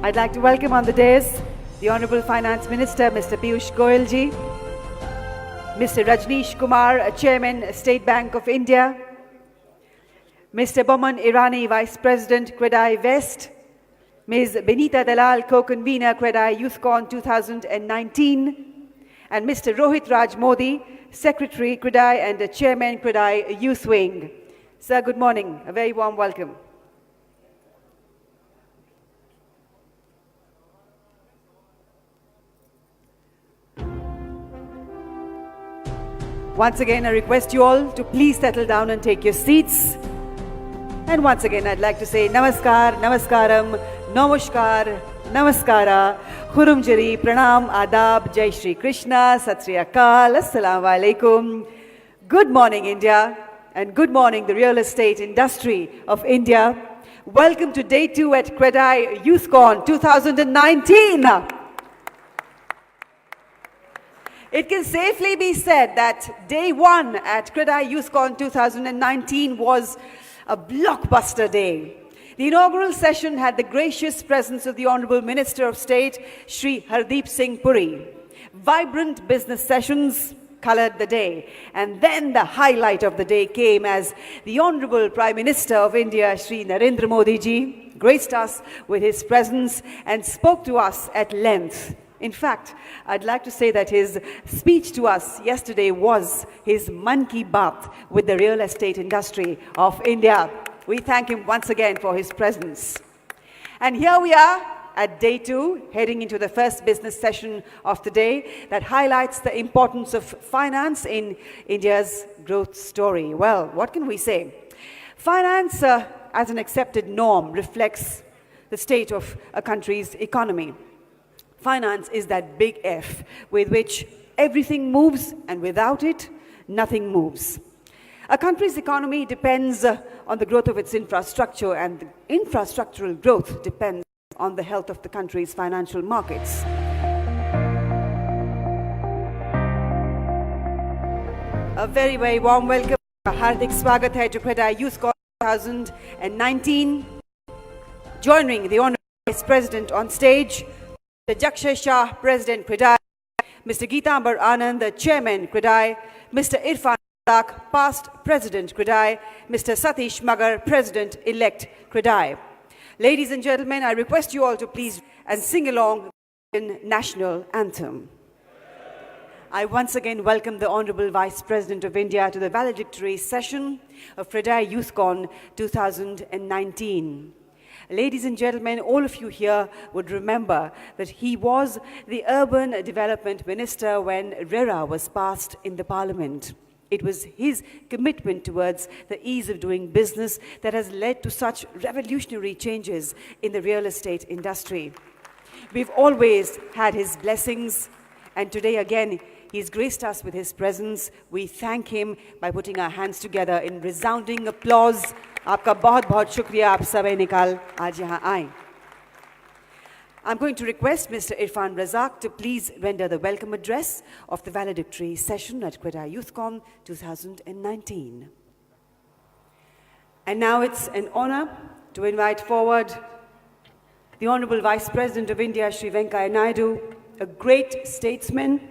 I'd like to welcome on the dais the Honorable Finance Minister, Mr. Piyush Goyal ji, Mr. Rajneesh Kumar, Chairman, State Bank of India, Mr. Boman Irani, Vice President, CREDAI West, Ms. Benita Dalal, Co-Convener, CREDAI Youth Con 2019, and Mr. Rohit Raj Modi, Secretary, CREDAI and Chairman, CREDAI Youth Wing. Sir, good morning. A very warm welcome. Once again, I request you all to please settle down and take your seats. And once again, I'd like to say Namaskar, Namaskaram, Namaskar, Namaskara, Khurumjari, Pranam, Adab, Jai Shri Krishna, Sat Sri Akal, Assalamu Alaikum. Good morning, India, and good morning, the real estate industry of India. Welcome to Day 2 at Credai Youthcon 2019. It can safely be said that Day 1 at Credai Youthcon 2019 was a blockbuster day. The inaugural session had the gracious presence of the Honorable Minister of State, Shri Hardeep Singh Puri. Vibrant business sessions colored the day. And then the highlight of the day came as the Honorable Prime Minister of India, Shri Narendra Modi ji, graced us with his presence and spoke to us at length. In fact, I'd like to say that his speech to us yesterday was his Man Ki Baat with the real estate industry of India. We thank him once again for his presence. And here we are at Day 2, heading into the first business session of the day that highlights the importance of finance in India's growth story. Well, what can we say? Finance, as an accepted norm, reflects the state of a country's economy. Finance is that big F with which everything moves, and without it, nothing moves. A country's economy depends on the growth of its infrastructure, and the infrastructural growth depends on the health of the country's financial markets. A very, very warm welcome. Hardik Swagat hai to Credai Youthcon 2019. Joining the Honorable Vice President on stage, Mr. Jakshay Shah, President CREDAI, Mr. Geetambar Anand, the Chairman CREDAI, Mr. Irfan Razak, past President CREDAI, Mr. Satish Magar, President-elect CREDAI. Ladies and gentlemen, I request you all to please and sing along the Indian national anthem. I once again welcome the Honorable Vice President of India to the valedictory session of CREDAI Youthcon 2019. Ladies and gentlemen, all of you here would remember that he was the Urban Development Minister when RERA was passed in the Parliament. It was his commitment towards the ease of doing business that has led to such revolutionary changes in the real estate industry. We've always had his blessings, and today again, he's graced us with his presence. We thank him by putting our hands together in resounding applause. आपका बहुत-बहुत शुक्रिया, आप सभी निकाल आज यहाँ आए. I'm going to request Mr. Irfan Razak to please render the welcome address of the valedictory session at Credai Youthcon 2019. And now it's an honor to invite forward the Honorable Vice President of India, Shri Venkaiah Naidu, a great statesman,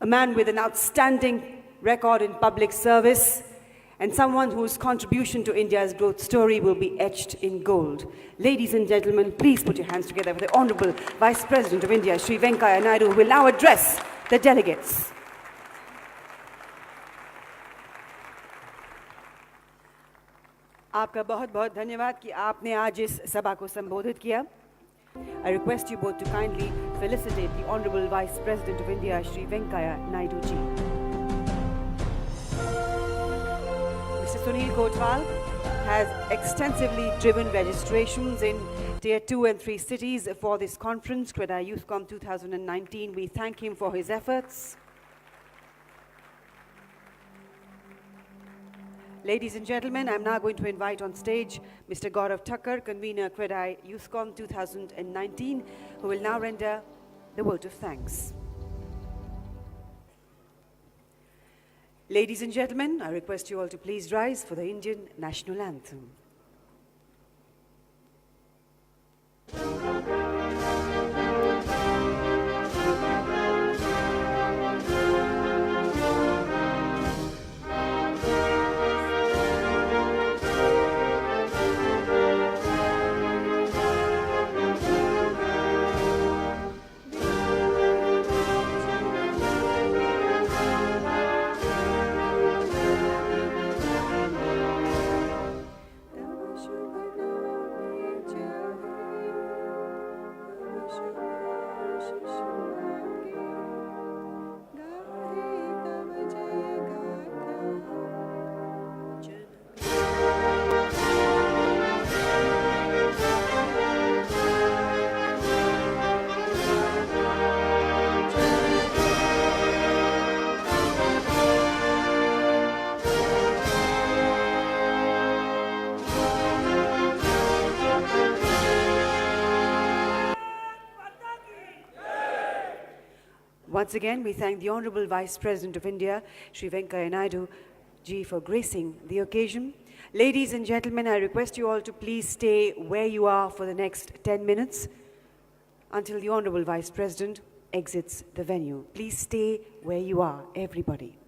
a man with an outstanding record in public service, and someone whose contribution to India's growth story will be etched in gold. Ladies and gentlemen, please put your hands together for the Honorable Vice President of India, Shri Venkaiah Naidu, who will now address the delegates. आपका बहुत-बहुत धन्यवाद कि आपने आज इस सभा को संबोधित किया. I request you both to kindly felicitate the Honorable Vice President of India, Shri Venkaiah Naidu ji. Mr. Sunil Kotwal has extensively driven registrations in Tier 2 and 3 cities for this conference, Credai Youthcon 2019. We thank him for his efforts. Ladies and gentlemen, I'm now going to invite on stage Mr. Gaurav Thakkar, convener Credai Youthcon 2019, who will now render the vote of thanks. Ladies and gentlemen, I request you all to please rise for the Indian national anthem. Once again, we thank the Honorable Vice President of India, Sri Venkaiah Naidu ji, for gracing the occasion. Ladies and gentlemen, I request you all to please stay where you are for the next 10 minutes until the Honorable Vice President exits the venue. Please stay where you are, everybody.